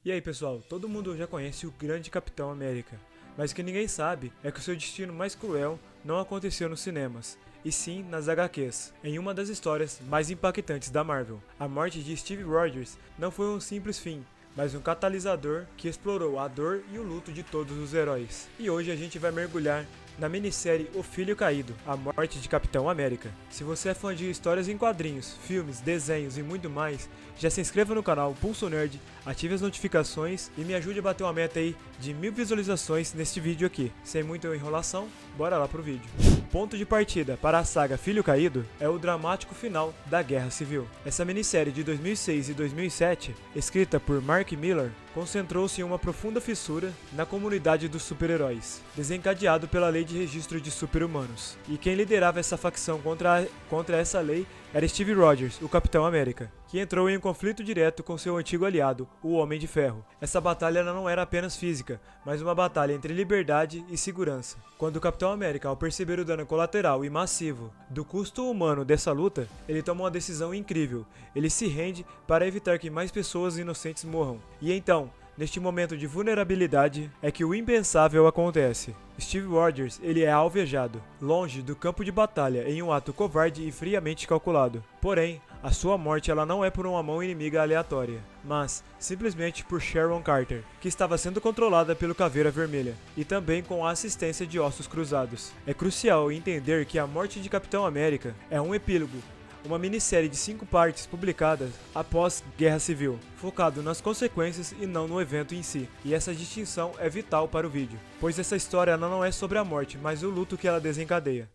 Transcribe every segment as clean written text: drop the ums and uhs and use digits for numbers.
E aí pessoal, todo mundo já conhece o grande Capitão América, mas o que ninguém sabe é que o seu destino mais cruel não aconteceu nos cinemas, e sim nas HQs. Em uma das histórias mais impactantes da Marvel, a morte de Steve Rogers não foi um simples fim, mas um catalisador que explorou a dor e o luto de todos os heróis. E hoje a gente vai mergulhar na minissérie O Filho Caído, a morte de Capitão América. Se você é fã de histórias em quadrinhos, filmes, desenhos e muito mais, já se inscreva no canal Pulso Nerd, ative as notificações e me ajude a bater uma meta aí de 1000 visualizações neste vídeo aqui. Sem muita enrolação, bora lá pro vídeo. O ponto de partida para a saga Filho Caído é o dramático final da Guerra Civil. Essa minissérie de 2006 e 2007, escrita por Mark Millar, concentrou-se em uma profunda fissura na comunidade dos super-heróis, desencadeado pela Lei de Registro de Super-Humanos. E quem liderava essa facção contra essa lei era Steve Rogers, o Capitão América, que entrou em um conflito direto com seu antigo aliado, o Homem de Ferro. Essa batalha não era apenas física, mas uma batalha entre liberdade e segurança. Quando o Capitão América, ao perceber o dano colateral e massivo do custo humano dessa luta, ele toma uma decisão incrível. Ele se rende para evitar que mais pessoas inocentes morram. E então, neste momento de vulnerabilidade, é que o impensável acontece. Steve Rogers, ele é alvejado, longe do campo de batalha, em um ato covarde e friamente calculado. Porém, a sua morte ela não é por uma mão inimiga aleatória, mas simplesmente por Sharon Carter, que estava sendo controlada pelo Caveira Vermelha, e também com a assistência de Ossos Cruzados. É crucial entender que a morte de Capitão América é um epílogo, uma minissérie de 5 partes publicadas após Guerra Civil, focado nas consequências e não no evento em si. E essa distinção é vital para o vídeo, pois essa história não é sobre a morte, mas o luto que ela desencadeia.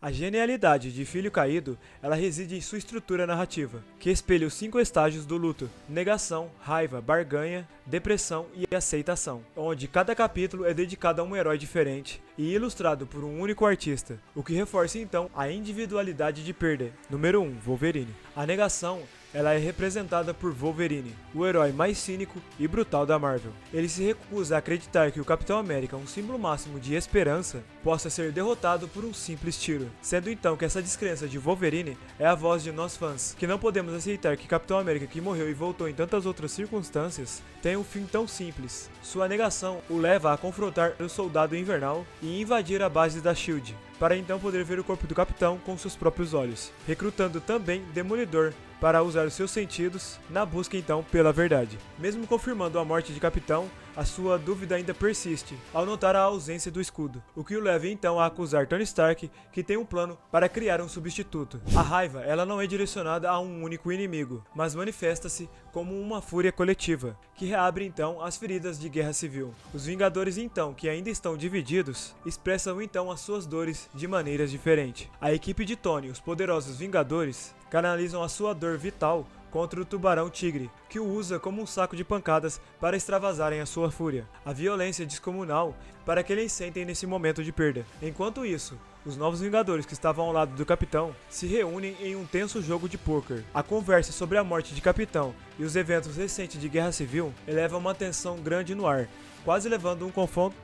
A genialidade de Filho Caído, ela reside em sua estrutura narrativa, que espelha os 5 estágios do luto: negação, raiva, barganha, depressão e aceitação, onde cada capítulo é dedicado a um herói diferente e ilustrado por um único artista, o que reforça então a individualidade de perda. Número 1, Wolverine. A negação ela é representada por Wolverine, o herói mais cínico e brutal da Marvel. Ele se recusa a acreditar que o Capitão América, um símbolo máximo de esperança, possa ser derrotado por um simples tiro, sendo então que essa descrença de Wolverine é a voz de nós fãs, que não podemos aceitar que Capitão América, que morreu e voltou em tantas outras circunstâncias, tenha um fim tão simples. Sua negação o leva a confrontar o Soldado Invernal e invadir a base da SHIELD, para então poder ver o corpo do Capitão com seus próprios olhos, recrutando também Demolidor para usar os seus sentidos na busca então pela verdade. Mesmo confirmando a morte de Capitão, a sua dúvida ainda persiste ao notar a ausência do escudo, o que o leva então a acusar Tony Stark, que tem um plano para criar um substituto. A raiva ela não é direcionada a um único inimigo, mas manifesta-se como uma fúria coletiva, que reabre então as feridas de Guerra Civil. Os Vingadores então, que ainda estão divididos, expressam então as suas dores de maneiras diferentes. A equipe de Tony, os poderosos Vingadores, canalizam a sua dor vital contra o Tubarão Tigre, que o usa como um saco de pancadas para extravasarem a sua fúria. A violência descomunal para que eles sentem nesse momento de perda. Enquanto isso, os novos Vingadores que estavam ao lado do Capitão se reúnem em um tenso jogo de pôquer. A conversa sobre a morte de Capitão e os eventos recentes de Guerra Civil elevam uma tensão grande no ar, quase levando um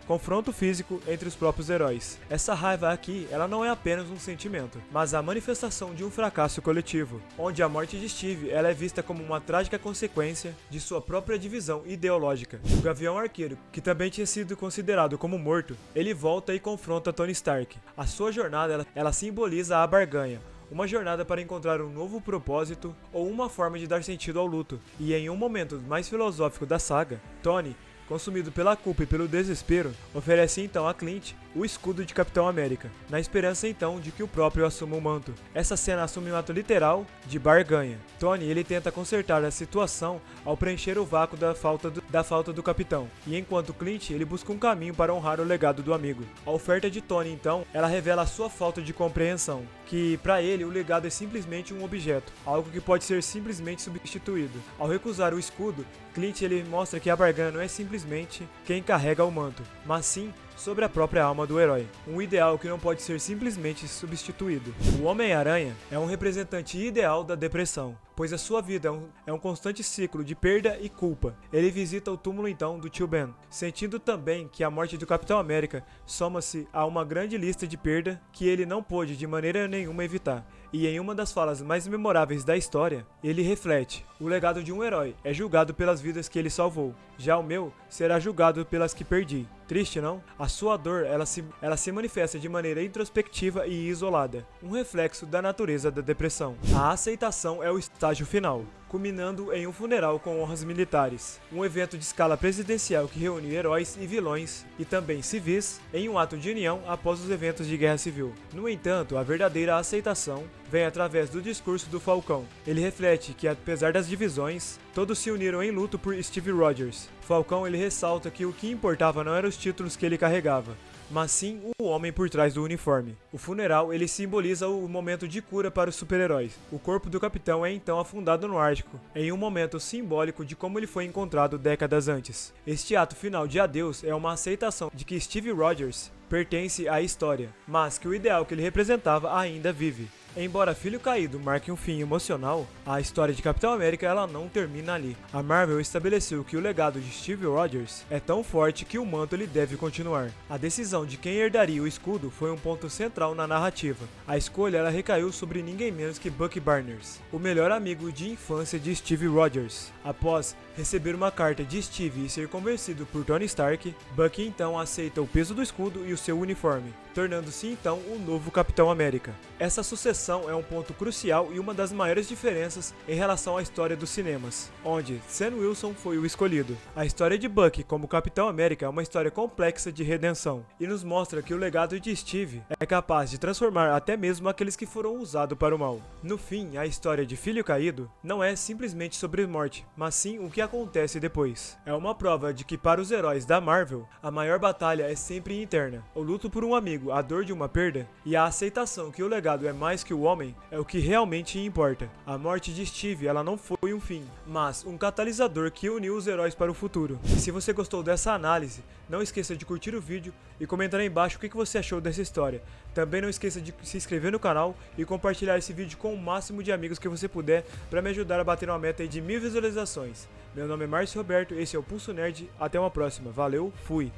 confronto físico entre os próprios heróis. Essa raiva aqui, ela não é apenas um sentimento, mas a manifestação de um fracasso coletivo, onde a morte de Steve ela é vista como uma trágica consequência de sua própria divisão ideológica. O Gavião Arqueiro, que também tinha sido considerado como morto, ele volta e confronta Tony Stark. A sua jornada, ela simboliza a barganha, uma jornada para encontrar um novo propósito ou uma forma de dar sentido ao luto. E em um momento mais filosófico da saga, Tony, consumido pela culpa e pelo desespero, oferece então a Clint o escudo de Capitão América, na esperança então de que o próprio assuma o manto. Essa cena assume um ato literal de barganha. Tony ele tenta consertar a situação ao preencher o vácuo da falta do Capitão, e enquanto Clint ele busca um caminho para honrar o legado do amigo. A oferta de Tony então, ela revela a sua falta de compreensão, que para ele o legado é simplesmente um objeto, algo que pode ser simplesmente substituído. Ao recusar o escudo, Clint ele mostra que a barganha não é simplesmente quem carrega o manto, mas sim sobre a própria alma do herói, um ideal que não pode ser simplesmente substituído. O Homem-Aranha é um representante ideal da depressão, pois a sua vida é um constante ciclo de perda e culpa. Ele visita o túmulo então do tio Ben, sentindo também que a morte do Capitão América soma-se a uma grande lista de perda que ele não pôde de maneira nenhuma evitar. e em uma das falas mais memoráveis da história, ele reflete: o legado de um herói é julgado pelas vidas que ele salvou, já o meu será julgado pelas que perdi. Triste, não? A sua dor, ela se manifesta de maneira introspectiva e isolada, um reflexo da natureza da depressão. A aceitação é o estágio final, culminando em um funeral com honras militares, um evento de escala presidencial que reúne heróis e vilões, e também civis, em um ato de união após os eventos de guerra civil. No entanto, a verdadeira aceitação vem através do discurso do Falcão. Ele reflete que, apesar das divisões, todos se uniram em luto por Steve Rogers. Falcão, ele ressalta que o que importava não eram os títulos que ele carregava, mas sim o homem por trás do uniforme. O funeral, ele simboliza o momento de cura para os super-heróis. O corpo do capitão é então afundado no Ártico, em um momento simbólico de como ele foi encontrado décadas antes. Este ato final de adeus é uma aceitação de que Steve Rogers pertence à história, mas que o ideal que ele representava ainda vive. Embora Filho Caído marque um fim emocional, a história de Capitão América ela não termina ali. A Marvel estabeleceu que o legado de Steve Rogers é tão forte que o manto ele deve continuar. A decisão de quem herdaria o escudo foi um ponto central na narrativa. A escolha ela recaiu sobre ninguém menos que Bucky Barnes, o melhor amigo de infância de Steve Rogers. Após receber uma carta de Steve e ser convencido por Tony Stark, Bucky então aceita o peso do escudo e o seu uniforme, tornando-se então o novo Capitão América. Essa sucessão é um ponto crucial e uma das maiores diferenças em relação à história dos cinemas, onde Sam Wilson foi o escolhido. A história de Bucky como Capitão América é uma história complexa de redenção, e nos mostra que o legado de Steve é capaz de transformar até mesmo aqueles que foram usados para o mal. No fim, a história de Filho Caído não é simplesmente sobre morte, mas sim o que acontece depois. É uma prova de que para os heróis da Marvel, a maior batalha é sempre interna. O luto por um amigo, a dor de uma perda e a aceitação que o legado é mais que o homem é o que realmente importa. A morte de Steve ela não foi um fim, mas um catalisador que uniu os heróis para o futuro. E se você gostou dessa análise, não esqueça de curtir o vídeo e comentar aí embaixo o que você achou dessa história. Também não esqueça de se inscrever no canal e compartilhar esse vídeo com o máximo de amigos que você puder para me ajudar a bater uma meta aí de 1000 visualizações. Meu nome é Márcio Roberto, esse é o Pulso Nerd, até uma próxima, valeu, fui!